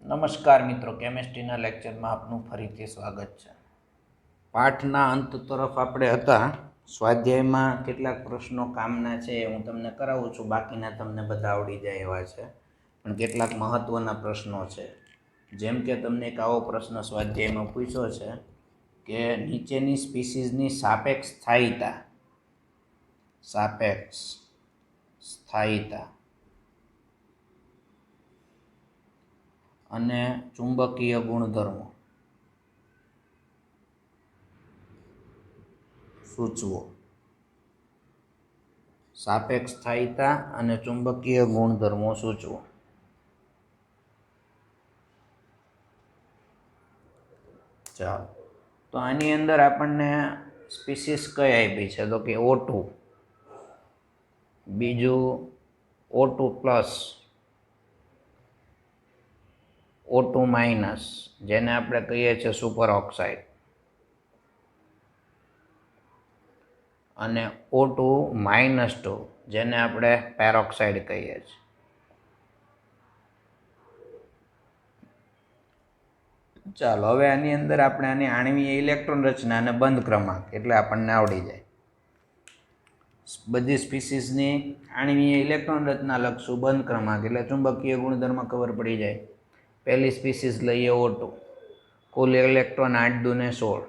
નમસ્કાર મિત્રો, કેમેસ્ટ્રીના લેક્ચરમાં આપનું ફરીથી સ્વાગત છે. પાઠના અંત તરફ આપણે હતા. સ્વાધ્યાયમાં કેટલાક પ્રશ્નો કામના છે હું તમને કરાવું છું, બાકીના તમને બધા આવડી જાય એવા છે, પણ કેટલાક મહત્ત્વના પ્રશ્નો છે. જેમ કે તમને એક આવો પ્રશ્ન સ્વાધ્યાયમાં પૂછ્યો છે કે નીચેની સ્પીસીઝની સાપેક્ષ સ્થાયિતા અને ચુંબકીય ગુણધર્મો સૂચવો. સાપેક્ષ સ્થાયિતા અને ચુંબકીય ગુણધર્મો સૂચવો. ચાલો, તો આની અંદર આપણને સ્પીસીસ કઈ આપી છે તો કે O2, બીજું O2+, O2-, જેને આપણે કહીએ છીએ સુપર ઓક્સાઇડ, અને O2-2 જેને આપણે પેરોક્સાઇડ કહીએ છીએ. ચાલો, હવે આની અંદર આપણે આની આણ્વીય ઇલેક્ટ્રોન રચના અને બંધ ક્રમાંક એટલે આપણને આવડી જાય. બધી સ્પીસીસની આણ્વીય ઇલેક્ટ્રોન રચના લખશું, બંધ ક્રમાંક એટલે ચુંબકીય ગુણધર્મ ખબર પડી જાય. પહેલી સ્પીસીસ લઈએ O2, કુલ ઇલેક્ટ્રોન 8 દૂને 16.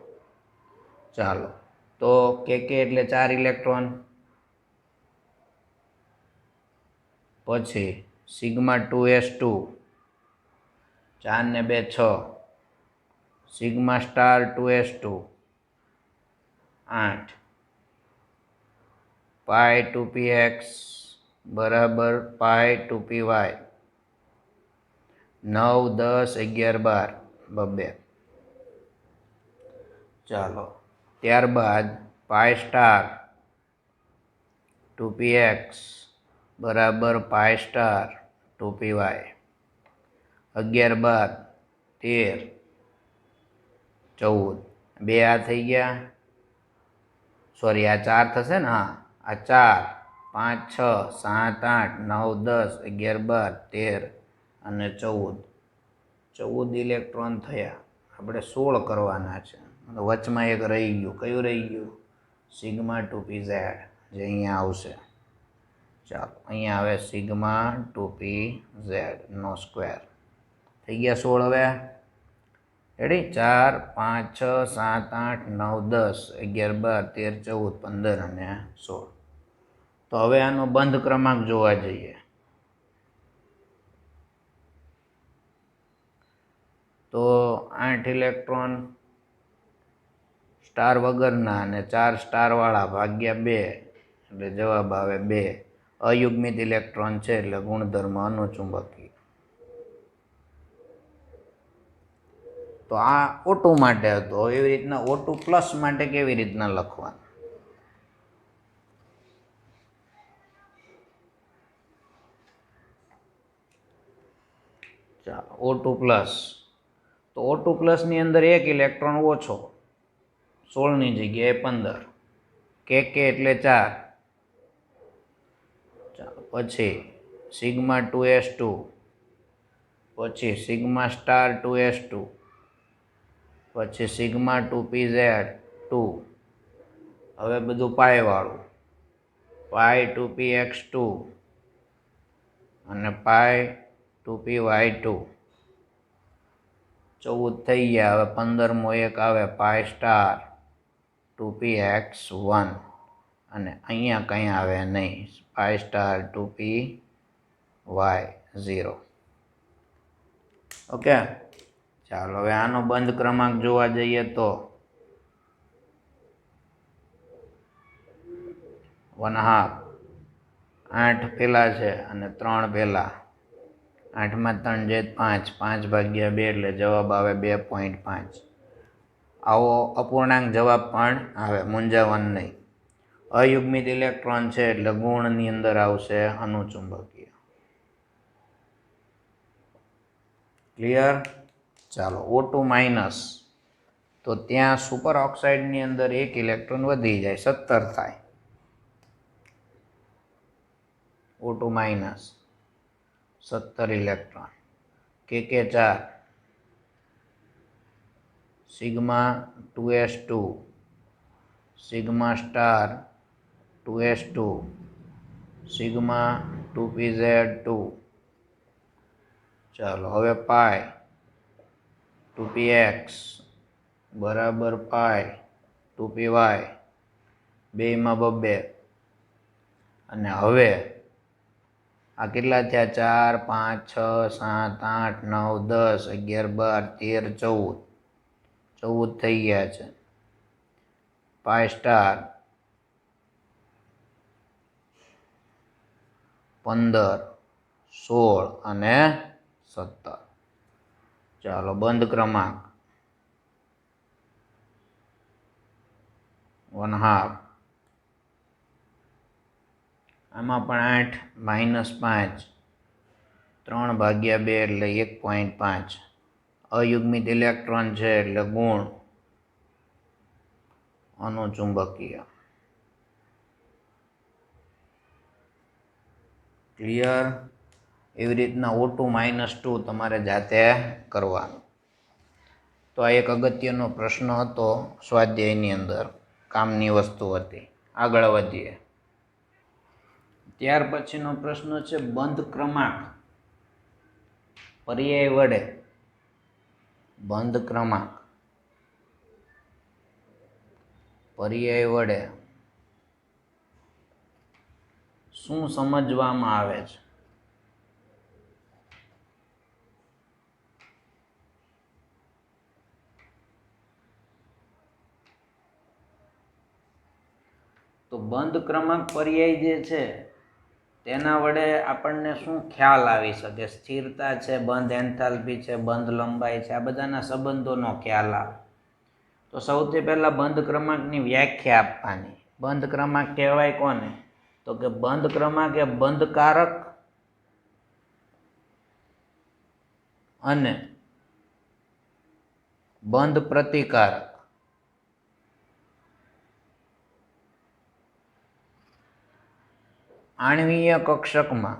ચાલો, તો કે એટલે 4 ઇલેક્ટ્રોન, પછી σ2s2 4 ને 2 6, σ*2s2 8, π2px બરાબર π2py 9 10 11 12 2. ચાલો, ત્યારબાદ π*2px બરાબર π*2py 11 12 13 14. બે આ થઈ ગયા, સોરી આ 4 થશે ને, હા આ 4 5 6 7 8 9 10 11 12 13 અને 14 ઇલેક્ટ્રોન થયા. આપણે 16 કરવાના છે. વચમાં એક રહી ગયું. કયું રહી ગયું? σ2pz, જે અહીંયા આવશે. ચાલો, અહીંયા આવે σ2pz નો સ્ક્વેર. થઈ ગયા 16. હવે રેડી? 4 5 6 7 8 9 10 11 12 13 14 15 અને 16. તો હવે આનો બંધ ક્રમાંક જોવા જઈએ. તો 8 ઇલેક્ટ્રોન સ્ટાર વગરના અને 4 સ્ટારવાળા ભાગ્યા 2 એટલે જવાબ આવે 2. અયુગ્મિત ઇલેક્ટ્રોન છે એટલે ગુણધર્મ અનુચુંબકીય. તો આ O2 માટે હતો. એવી રીતના O2+ માટે કેવી રીતના લખવાનું? ચાલો, O2+. તો O2+ ની અંદર એક ઇલેક્ટ્રોન ઓછો, 16 ની જગ્યાએ 15. કે એટલે 4. ચાલો, પછી σ2s2, પછી σ*2s2, પછી σ2pz2. હવે બધું પાયવાળું, π2px2 અને π2py2. 14 થઈ ગયા. હવે 15મો એક આવે π*2px1 અને અહીંયા કંઈ આવે નહીં, π*2py0. ઓકે. ચાલો, હવે આનો બંધ ક્રમાંક જોવા જઈએ તો 1/2. 8 પહેલા છે અને 3 પહેલા. 8માં 3 જેત 5, 5 ભાગ્યા 2 એટલે જવાબ આવે 2.5. આવો અપૂર્ણાંક જવાબ પણ આવે, મૂંઝાવાનું નહીં. અયુગ્મિત ઇલેક્ટ્રોન છે એટલે ગુણની અંદર આવશે અનુચુંબકીય. ક્લિયર? ચાલો, O2-, તો ત્યાં સુપર ઓક્સાઇડની અંદર એક ઇલેક્ટ્રોન વધી જાય, 17 થાય. O2-, 17 electron. કે 4 sigma 2s2 sigma star 2s2 sigma 2pz2 ચાલો હવે પાઈ 2px બરાબર પાઈ 2py બેયમાં બબ્બે અને હવે આ કેટલા થયા 4 5 6 7 8 9 10 11 12 13 14 14 થઈ ગયા છે પાઈ સ્ટાર 15 16 અને 17 ચાલો બંધ ક્રમાંક 1/2 આમાં પણ 8 -5 3/2 એટલે 1.5 અયુગ્મિત ઇલેક્ટ્રોન છે એટલે ગુણ અનુચુંબકીય ક્લિયર એવી રીતના O2 -2 તમારે જાતે કરવાનું તો આ એક અગત્યનો પ્રશ્ન હતો સ્વાધ્યાયની અંદર કામની વસ્તુ હતી આગળ વધીએ ત્યાર પછીનો પ્રશ્ન છે બંધ ક્રમાંક પર્યાય વડે બંધ ક્રમાંક પર્યાય વડે શું સમજવામાં આવે છે તો બંધ ક્રમાંક પર્યાય જે છે તેના વડે આપણને શું ખ્યાલ આવી શકે સ્થિરતા છે બંધ એન્થાલ્પી છે બંધ લંબાઈ છે આ બધાના સંબંધોનો ખ્યાલ આવે તો સૌથી પહેલા બંધ ક્રમાંકની વ્યાખ્યા આપવાની બંધ ક્રમાંક કહેવાય કોને તો કે બંધ ક્રમાંક એ બંધકારક અને બંધ પ્રતિકારક આણ્વીય કક્ષકમાં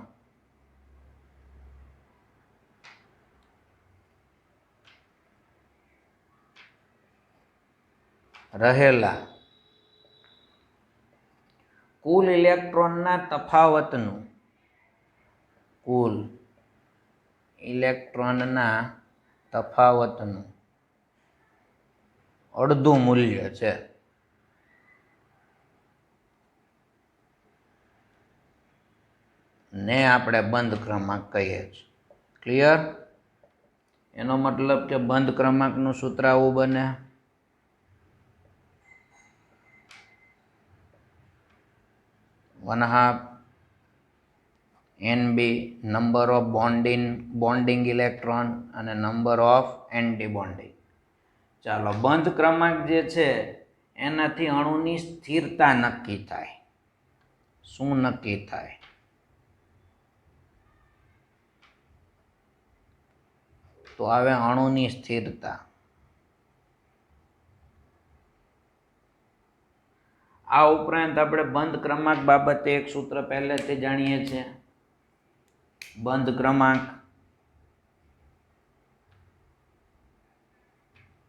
રહેલા કુલ ઇલેક્ટ્રોનના તફાવતનું કુલ ઇલેક્ટ્રોનના તફાવતનું અડધું મૂલ્ય છે ને આપણે બંધ ક્રમાંક કહીએ છીએ ક્લિયર એનો મતલબ કે બંધ ક્રમાંકનું સૂત્ર આવું બને NB number of bonding electron અને નંબર ઓફ એન્ટી બોન્ડિંગ ચાલો બંધ ક્રમાંક જે છે એનાથી અણુની સ્થિરતા નક્કી થાય શું નક્કી થાય તો આવે અણુની સ્થિરતા આ ઉપરાંત આપણે બંધ ક્રમાંક બાબતે એક સૂત્ર પહેલેથી જાણીએ છીએ બંધ ક્રમાંક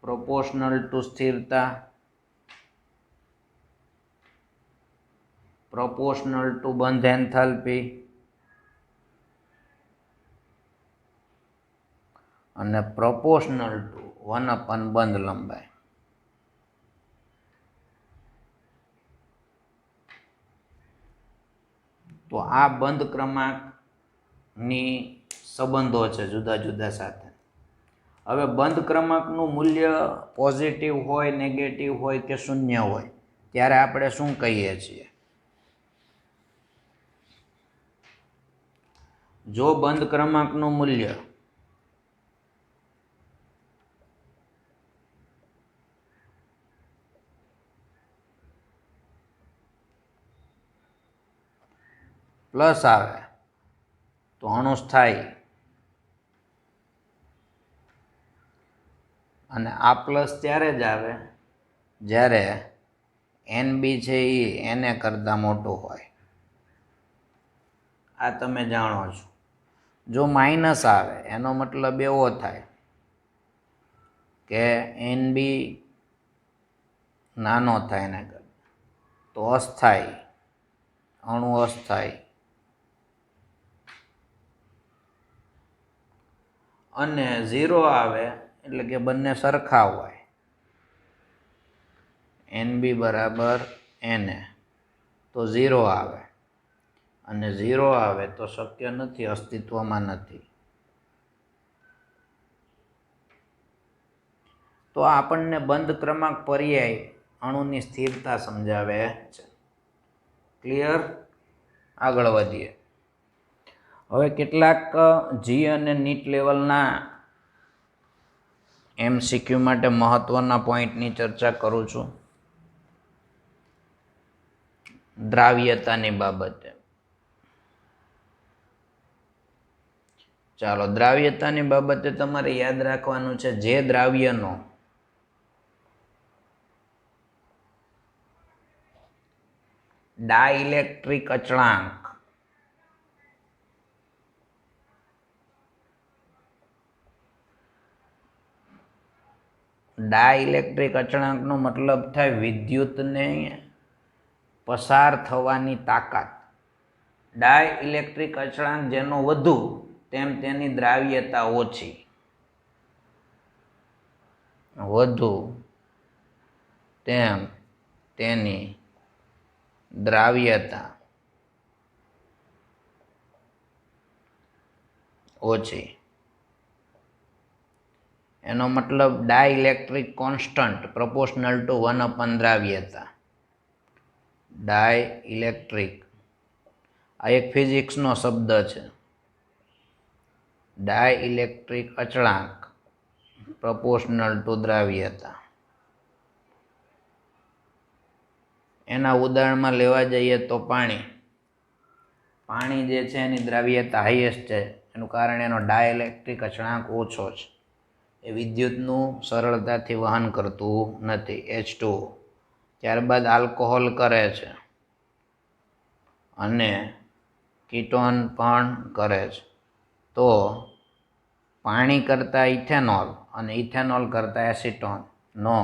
પ્રોપોર્શનલ ટુ સ્થિરતા પ્રોપોર્શનલ ટુ બંધ એન્થાલ્પી અને પ્રોપોર્શનલ ટુ 1/n બંધ લંબાઈ તો આ બંધ ક્રમાંકની સંબંધો છે જુદા જુદા સાથે હવે બંધ ક્રમાંકનું મૂલ્ય પોઝિટિવ હોય નેગેટિવ હોય કે શૂન્ય હોય ત્યારે આપણે શું કહીએ છીએ જો બંધ ક્રમાંકનું મૂલ્ય પ્લસ આવે તો અણુ સ્થાયી અને આ પ્લસ ત્યારે જ આવે જ્યારે NB છે એ Na કરતાં મોટું હોય આ તમે જાણો છો જો માઇનસ આવે એનો મતલબ એવો થાય કે NB નાનો થાય એના કરતાં, તો અસ્થાયી અણુ અસ્થાયી. અને 0 આવે એટલે કે બંને સરખા હોય, NB બરાબર Na, તો 0 આવે. અને 0 આવે તો શક્ય નથી, અસ્તિત્વમાં નથી. તો આપણને બંધ ક્રમાંક પર્યાય અણુની સ્થિરતા સમજાવે છે. ક્લિયર? આગળ વધીએ. હવે કેટલાક જી અને નીટ લેવલના MCQ માટે મહત્વના પોઈન્ટની ચર્ચા કરું છું. દ્રાવ્યતાની બાબતે. ચાલો, દ્રાવ્યતાની બાબતે તમારે યાદ રાખવાનું છે, જે દ્રાવ્યનો ડાઇલેક્ટ્રિક અચળાંક ડાઇલેક્ટ્રિક અચળાંકનો મતલબ થાય વિદ્યુતને પસાર થવાની તાકાત. ડાઇલેક્ટ્રિક અચળાંક જેનો વધુ તેમ તેની દ્રાવ્યતા ઓછી, વધુ તેમ તેની દ્રાવ્યતા ઓછી. એનો મતલબ ડાઇલેક્ટ્રિક કોન્સ્ટન્ટ પ્રોપોર્શનલ ટુ 1 દ્રાવ્યતા. ડાઇલેક્ટ્રિક, આ એક ફિઝિક્સનો શબ્દ છે. ડાઇલેક્ટ્રિક અચળાંક પ્રોપોર્શનલ ટુ દ્રાવ્યતા. એના ઉદાહરણમાં લેવા જઈએ તો પાણી. પાણી જે છે એની દ્રાવ્યતા હાઈએસ્ટ છે, એનું કારણ એનો ડાઇલેક્ટ્રિક અચળાંક ઓછો છે. એ વિદ્યુતનું સરળતાથી વહન કરતું નથી, H2O. ત્યારબાદ આલ્કોહોલ કરે છે અને કીટોન પણ કરે છે. તો પાણી કરતાં ઇથેનોલ અને ઇથેનોલ કરતાં એસિટોનનો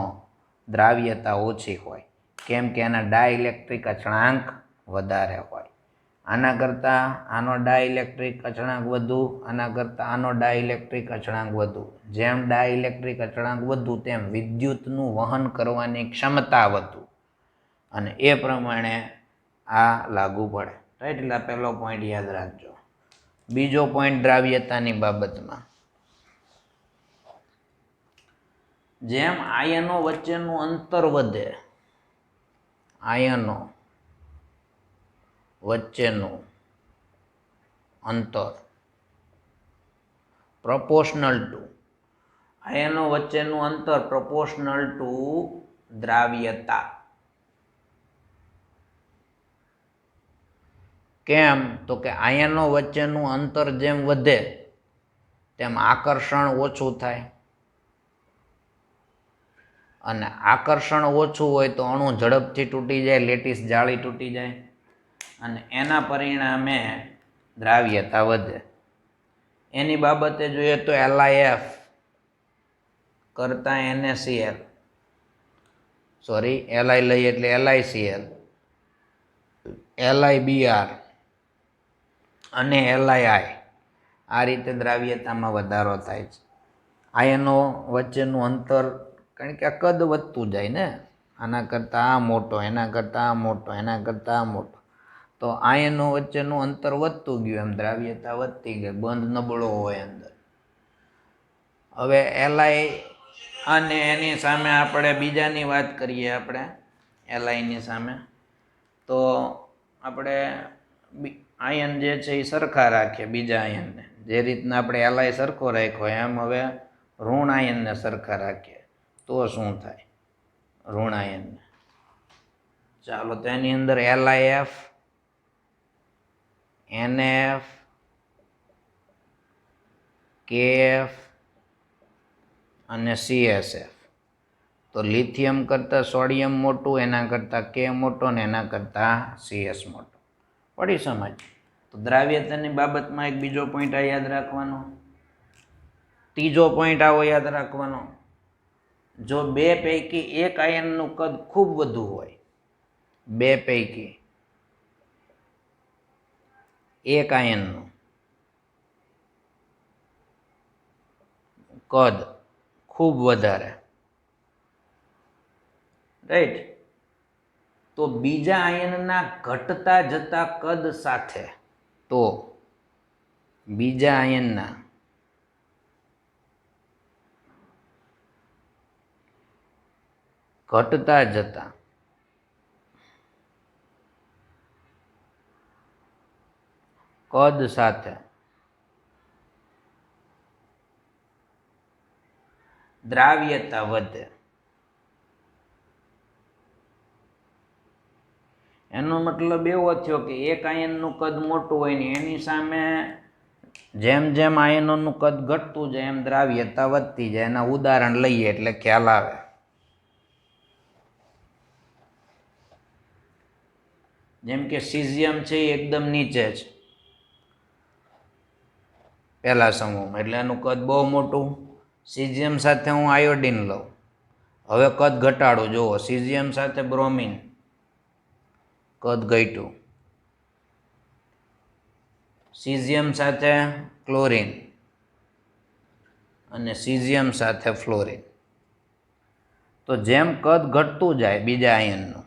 દ્રાવ્યતા ઓછી હોય, કેમ કે એના ડાઇલેક્ટ્રિક અચળાંક વધારે હોય. આના કરતાં આનો ડાઇલેક્ટ્રિક અચળાંક વધુ, આના કરતાં આનો ડાઇલેક્ટ્રિક અચળાંક વધુ. જેમ ડાઇલેક્ટ્રિક અચળાંક વધુ તેમ વિદ્યુતનું વહન કરવાની ક્ષમતા વધુ, અને એ પ્રમાણે આ લાગુ પડે. રાઈટ? એટલે પહેલો પોઈન્ટ યાદ રાખજો. બીજો પોઈન્ટ દ્રાવ્યતાની બાબતમાં, જેમ આયનો વચ્ચેનું અંતર વધે, આયનો વચ્ચેનું અંતર પ્રોપોર્શનલ ટુ, આયનો વચ્ચેનું અંતર પ્રોપોર્શનલ ટુ દ્રાવ્યતા. કેમ? તો કે આયનો વચ્ચેનું અંતર જેમ વધે તેમ આકર્ષણ ઓછું થાય, અને આકર્ષણ ઓછું હોય તો અણુ ઝડપથી તૂટી જાય, લેટીસ જાળી તૂટી જાય, અને એના પરિણામે દ્રાવ્યતા વધે. એની બાબતે જોઈએ તો LiF કરતાં NaCl, સોરી Li લઈએ એટલે LiCl, LiBr અને Lii, આ રીતે દ્રાવ્યતામાં વધારો થાય છે. આયનો વચ્ચેનું અંતર, કારણ કે આ કદ વધતું જાય ને, આના કરતાં આ મોટો, એના કરતાં આ મોટો, એના કરતાં આ મોટો, તો આયનો વચ્ચેનું અંતર વધતું ગયું, એમ દ્રાવ્યતા વધતી ગઈ. બંધ નબળો હોય અંદર. હવે Li અને એની સામે આપણે બીજાની વાત કરીએ, આપણે Liની સામે, તો આપણે આયન જે છે એ સરખા રાખીએ બીજા આયનને. જે રીતના આપણે Li સરખો રાખ્યો એમ હવે ઋણ આયનને સરખા રાખીએ તો શું થાય? ઋણ આયનને. ચાલો, તો એની અંદર LiF, NF, KF અને CSF. તો લિથિયમ કરતાં સોડિયમ મોટું, એના કરતાં K મોટો, ને એના કરતાં CS મોટો. પડી સમજ? તો તો દ્રાવ્યતાની બાબતમાં એક બીજો પોઈન્ટ આ યાદ રાખવાનો. ત્રીજો પોઈન્ટ આવો યાદ રાખવાનો, જો બે પૈકી એક આયનનું કદ ખૂબ વધુ હોય, બે પૈકી એક આયનનું કદ ખૂબ વધારે, રાઈટ, તો બીજા આયનના ઘટતા જતા કદ સાથે, તો બીજા આયનના ઘટતા જતા કદ સાથે દ્રાવ્યતા વધે. એનો મતલબ એવો થયો કે એક આયનનું કદ મોટું હોય ને એની સામે જેમ જેમ આયનોનું કદ ઘટતું જાય એમ દ્રાવ્યતા વધતી જાય. એના ઉદાહરણ લઈએ એટલે ખ્યાલ આવે. જેમ કે સીઝિયમ છે એ એકદમ નીચે છે પહેલા સમૂહમાં, એટલે એનું કદ બહુ મોટું. સીઝિયમ સાથે હું આયોડિન લઉં, હવે કદ ઘટાડું. જુઓ, સીઝિયમ સાથે બ્રોમિન, કદ ઘટ્યું. સીઝિયમ સાથે ક્લોરિન અને સીઝિયમ સાથે ફ્લોરિન. તો જેમ કદ ઘટતું જાય બીજા આયનનું,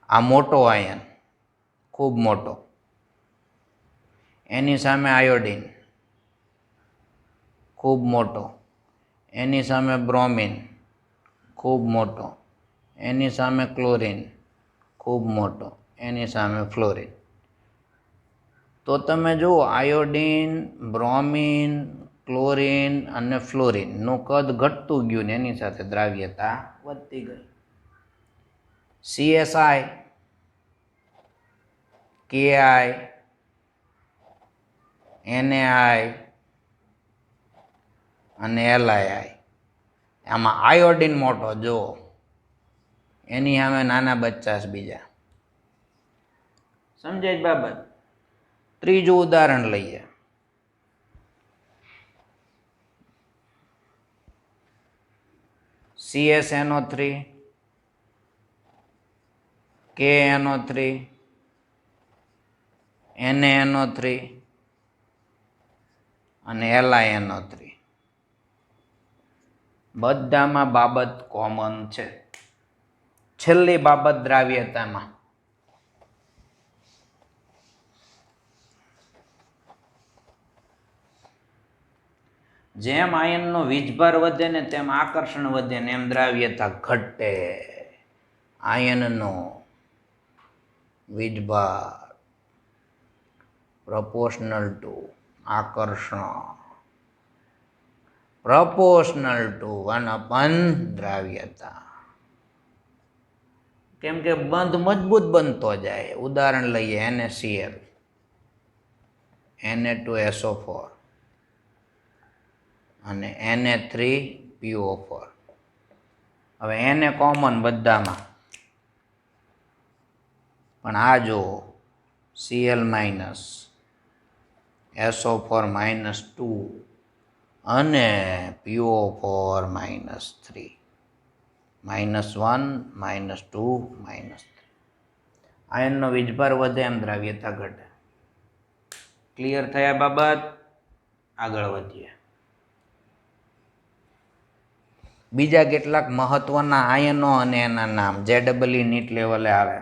આ મોટો આયન, ખૂબ મોટો, એની સામે આયોડિન ખૂબ મોટો, એની સામે બ્રોમિન ખૂબ મોટો, એની સામે ક્લોરિન ખૂબ મોટો, એની સામે ફ્લોરિન. તો તમે જુઓ, આયોડિન, બ્રોમિન, ક્લોરિન અને ફ્લોરિનનું કદ ઘટતું ગયું ને એની સાથે દ્રાવ્યતા વધતી ગઈ. CSI, KI, NaI અને LiI, આમાં આયોડિન મોટો, જુઓ, એની સામે નાના બચ્ચા બીજા. સમજાય બાબત? ત્રીજું ઉદાહરણ લઈએ. CsNO3, KNO3, NaNO3 અને LiNO3. બધામાં બાબત કોમન છે. છેલ્લી બાબત દ્રાવ્યતામાં, જેમ આયનનો વીજભાર વધે ને તેમ આકર્ષણ વધે ને એમ દ્રાવ્યતા ઘટે. આયનનો વીજભાર proportional to આકર્ષણ, proportional to 1/, દ્રાવ્યતા. કેમ કે બંધ મજબૂત બનતો જાય. ઉદાહરણ લઈએ, NaCl, Na2SO4 અને Na3PO4. હવે Na કોમન બધામાં, પણ આ જો Cl માઇનસ, SO4 -2 અને PO4 -3, -1, -2, -3. આયનનો વીજભાર વધે એમ દ્રાવ્યતા ઘટે. ક્લિયર થયા બાબત? આગળ વધીએ. બીજા કેટલાક મહત્વના આયનો અને એના નામ JEE નીટ લેવલે આવે,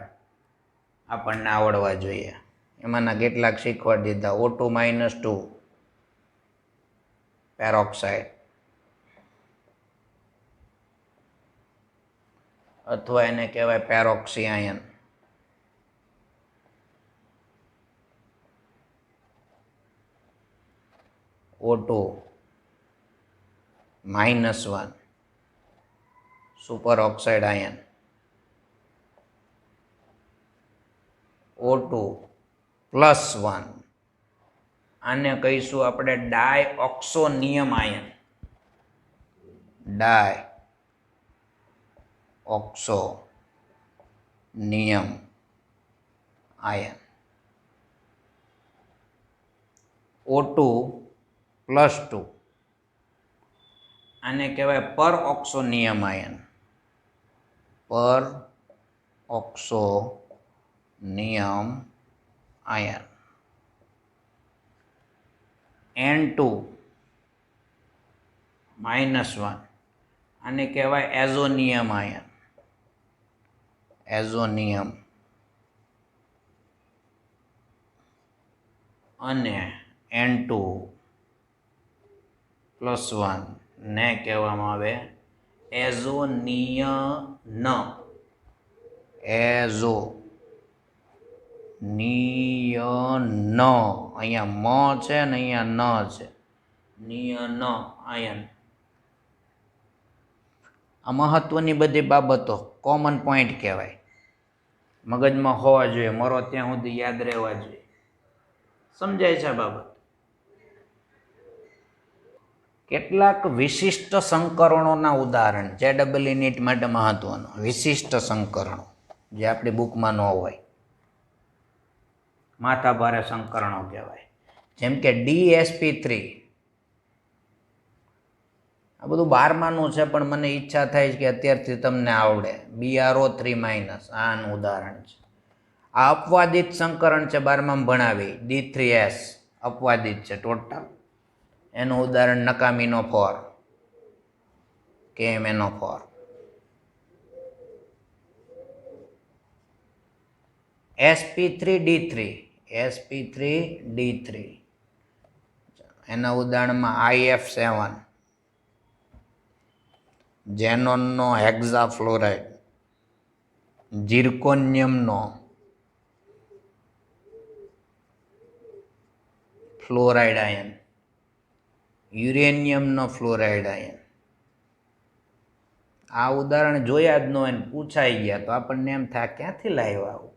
આપણને આવડવા જોઈએ. એમાંના કેટલાક શીખવાડી દીધા. O2 -2 પેરોક્સાઇડ, અથવા એને કહેવાય peroxy ion. O2 -1 superoxide ion. O2 +1, આને કહીશું આપણે ડાયઓક્સોનિયમ આયન. ડાયઓક્સોનિયમ આયન. O2+2 આને કહેવાય પર ઓક્સોનિયમ આયન. પર ઓક્સોનિયમ આયન. N2-1 આને કહેવાય એઝોનિયમ આયન. એઝોનિયમ. અને N2+1 ને કહેવામાં આવે એઝોનિયન. એઝોનિયન. અહીંયા મ છે ને અહીંયા ન છે. નિયન આયન. આ મહત્વની બધી બાબતો કોમન પોઈન્ટ કહેવાય, મગજમાં હોવા જોઈએ, મરો ત્યાં સુધી યાદ રહેવા જોઈએ. સમજાય છે બાબત? કેટલાક વિશિષ્ટ સંકરણોના ઉદાહરણ JEE નીટ માટે મહત્વનો વિશિષ્ટ સંકરણો જે આપણી બુકમાં ન હોય, માથાભારે સંકરણો કહેવાય. જેમ કે DsP3. આ બધું 12માનું છે પણ મને ઈચ્છા થાય છે કે અત્યારથી તમને આવડે. BrO3- આનું ઉદાહરણ છે. આ અપવાદિત સંકરણ છે, 12માં ભણાવી. D3S અપવાદિત છે ટોટલ. એનું ઉદાહરણ નકામીનો4, KMnO4. sp3d3. sp3d3 એના ઉદાહરણમાં IF7 ઝેનોનનો હેક્ઝાફ્લોરાઇડ, ઝિર્કોનિયમનો ફ્લોરાઇડ આયન, યુરેનિયમનો ફ્લોરાઇડ આયન. આ ઉદાહરણ જોયા જ ન હોય ને પૂછાઈ ગયા તો આપણને એમ થાય ક્યાંથી લાવ્યા આવું.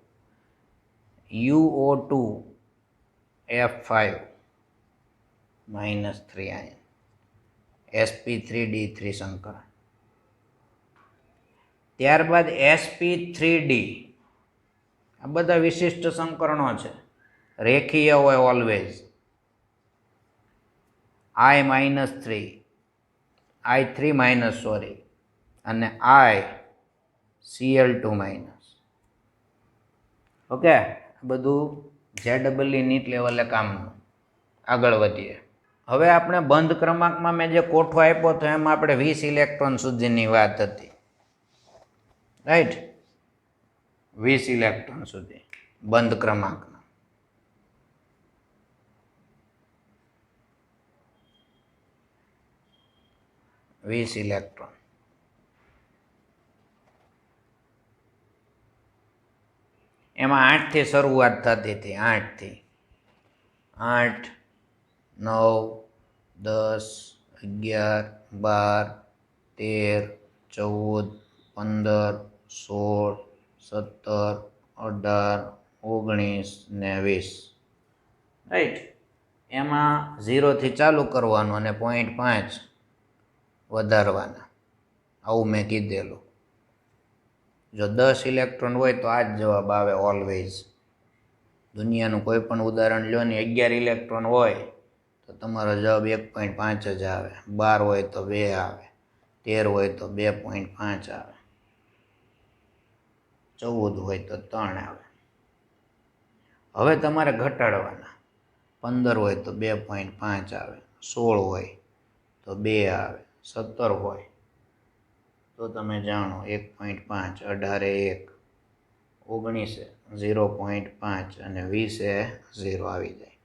UO2F5-3 ion, sp3d3 સંકરણ. ત્યારબાદ sp3d. આ બધા વિશિષ્ટ સંકરણો છે, રેખીય હોય ઓલવેઝ. I-3 અને ICl2-. ઓકે, બધું JEE નીટ લેવલે કામનું. આગળ વધીએ. હવે આપણે બંધ ક્રમાંકમાં મેં જે કોઠો આપ્યો હતો એમાં આપણે 20 ઇલેક્ટ્રોન સુધીની વાત હતી, રાઈટ? 20 ઇલેક્ટ્રોન સુધી બંધ ક્રમાંકના. ઇલેક્ટ્રોન. એમાં 8 થી શરૂઆત થતી હતી. 8 થી 8, 9, 10, 11, 12, 13, 14, 15, 16, 17, 18, 19 ને 20. રાઈટ? એમાં 0 થી ચાલુ કરવાનું અને 0.5 વધારવાના. આવું મેં કીધેલું. જો 10 ઇલેક્ટ્રોન હોય તો આ જ જવાબ આવે ઓલવેઝ. દુનિયાનું કોઈ પણ ઉદાહરણ લો ને 11 ઇલેક્ટ્રોન હોય તો તમારો જવાબ 1.5 જ આવે. 12 હોય તો 2 આવે, 13 હોય તો 2.5 આવે, 14 હોય તો 3 આવે. હવે તમારે ઘટાડવાના. 15 હોય તો 2.5 આવે, 16 હોય તો 2 આવે, 17 હોય તો તમે જાણો 1.5, 18 1, 19 0.5 અને 20 0 આવી જાય.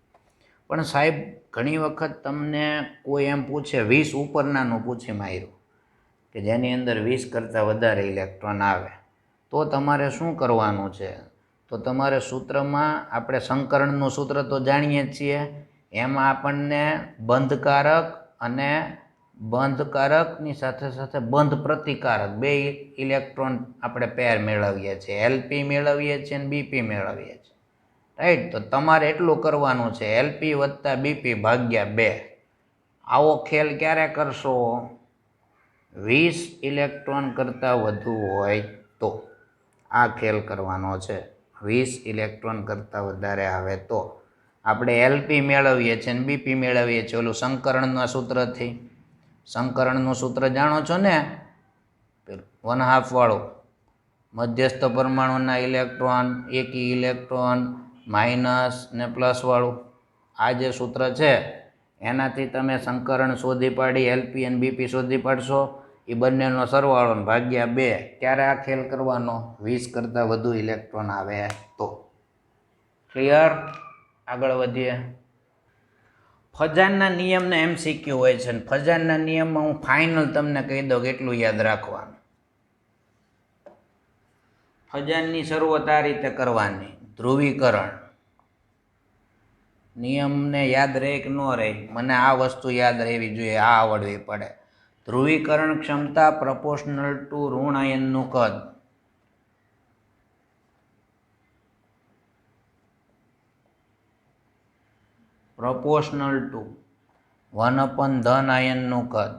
પણ સાહેબ ઘણી વખત તમને કોઈ એમ પૂછે 20 ઉપરનાનું પૂછી માર્યું કે જેની અંદર 20 કરતાં વધારે ઇલેક્ટ્રોન આવે તો તમારે શું કરવાનું છે? તો તમારે સૂત્રમાં, આપણે સંકરણનું સૂત્ર તો જાણીએ જ છીએ, એમાં આપણને બંધકારક અને બંધકારકની સાથે સાથે બંધ પ્રતિકારક 2 ઇલેક્ટ્રોન આપણે પેર મેળવીએ છીએ. LP મેળવીએ છીએ અને BP મેળવીએ છીએ, રાઈટ? તો તમારે એટલું કરવાનું છે, LP + BP ભાગ્યા 2. આવો ખેલ ક્યારે કરશો? 20 ઇલેક્ટ્રોન કરતાં વધુ હોય તો આ ખેલ કરવાનો છે. 20 ઇલેક્ટ્રોન કરતાં વધારે આવે તો. આપણે એલપી મેળવીએ છીએ અને બીપી મેળવીએ છીએ ઓલું સંકરણના સૂત્રથી. સંકરણનું સૂત્ર જાણો છો ને, 1/2 વાળું. મધ્યસ્થ પરમાણુના ઇલેક્ટ્રોન, એકી ઇલેક્ટ્રોન, માઇનસ ને પ્લસ વાળું. આ જે સૂત્ર છે એનાથી તમે સંકરણ શોધી પાડી એલપી અને બીપી શોધી પાડશો. એ બંનેનો સરવાળો ભાગ્યા 2. ક્યારે આ ખેલ કરવાનો? 20 કરતાં વધુ ઇલેક્ટ્રોન આવે તો. ક્લિયર? આગળ વધીએ. ફજાનના નિયમના એમસીક્યુ હોય છે. ફજાનના નિયમમાં હું ફાઇનલ તમને કહી દઉં કે એટલું યાદ રાખવાનું. ફજાનની શરૂઆત આ રીતે કરવાની. ધ્રુવીકરણ. નિયમને યાદ રહે કે ન રહે, મને આ વસ્તુ યાદ રહેવી જોઈએ, આ આવડવી પડે. ધ્રુવીકરણ ક્ષમતા પ્રપોર્શનલ ટુ ઋણ આયનનું કદ. પ્રપોર્શનલ ટુ 1/, ધન આયનનું કદ.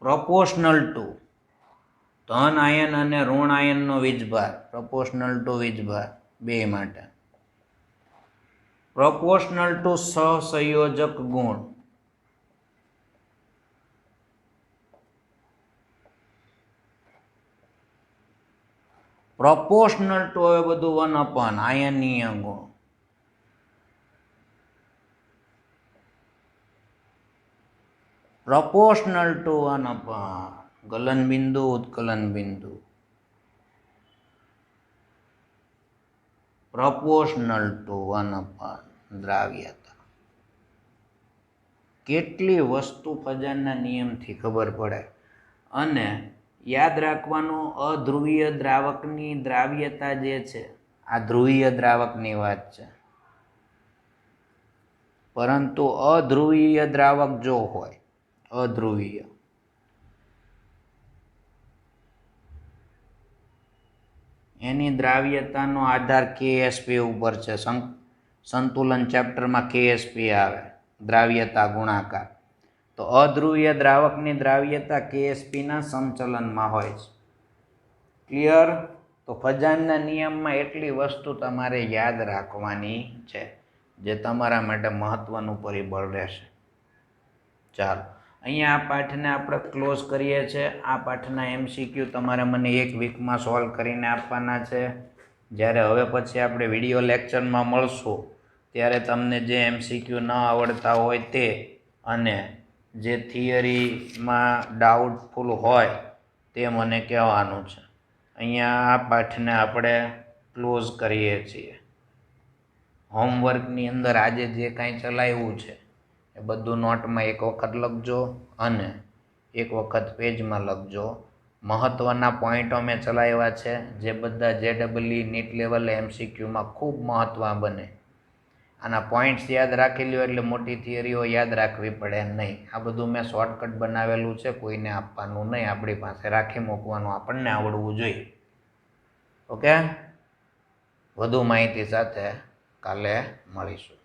પ્રપોર્શનલ ટુ ધન આયન અને ઋણ આયનનો વીજભાર. પ્રપોર્શનલ ટુ વીજભાર બે માટે. પ્રપોર્શનલ ટુ સહસંયોજક ગુણ. પ્રપોર્શનલ ટુ હવે બધું 1/, આયનીય ગુણ. પ્રપોર્શનલ ટુ 1/, ગલન બિંદુ, ઉત્કલન બિંદુ. Proportional two 1/, દ્રાવ્યતા. કેટલી વસ્તુ ફજાનના નિયમથી ખબર પડે. અને યાદ રાખવાનું, અધ્રુવીય દ્રાવકની દ્રાવ્યતા જે છે, આ ધ્રુવીય દ્રાવકની વાત છે, પરંતુ અધ્રુવીય દ્રાવક જો હોય, અધ્રુવીય, એની દ્રાવ્યતાનો આધાર કેએસપી ઉપર છે. સંતુલન ચેપ્ટરમાં કેએસપી આવે, દ્રાવ્યતા ગુણાકાર. તો અધ્રુવીય દ્રાવકની દ્રાવ્યતા કેએસપીના સમચલનમાં હોય છે. ક્લિયર? તો ફજાનના નિયમમાં એટલી વસ્તુ તમારે યાદ રાખવાની છે જે તમારા માટે મહત્વનું પરિબળ રહેશે. ચાલો, અહીંયા આ પાઠને આપણે ક્લોઝ કરીએ છીએ. આ પાઠના એમસીક્યુ તમારે મને 1 વીકમાં સોલ્વ કરીને આપવાના છે. જ્યારે હવે પછી આપણે વિડીયો લેક્ચરમાં મળશું ત્યારે તમને જે એમસીક્યુ ન આવડતા હોય તે, અને જે થિયરીમાં ડાઉટફુલ હોય તે મને કહેવાનું છે. અહીંયા આ પાઠને આપણે ક્લોઝ કરીએ છીએ. હોમવર્કની અંદર આજે જે કાંઈ ચલાવ્યું છે એ બધું નોટમાં એક વખત લખજો અને એક વખત પેજમાં લખજો. મહત્ત્વના પોઈન્ટો મેં ચલાવ્યા છે જે બધા JEE નીટ લેવલ એમસીક્યુમાં ખૂબ મહત્ત્વ બને. આના પોઈન્ટ્સ યાદ રાખી લ્યો એટલે મોટી થિયરીઓ યાદ રાખવી પડે નહીં. આ બધું મેં શોર્ટકટ બનાવેલું છે, કોઈને આપવાનું નહીં, આપણી પાસે રાખી મૂકવાનું, આપણને આવડવું જોઈએ. ઓકે? વધુ માહિતી સાથે કાલે મળીશું.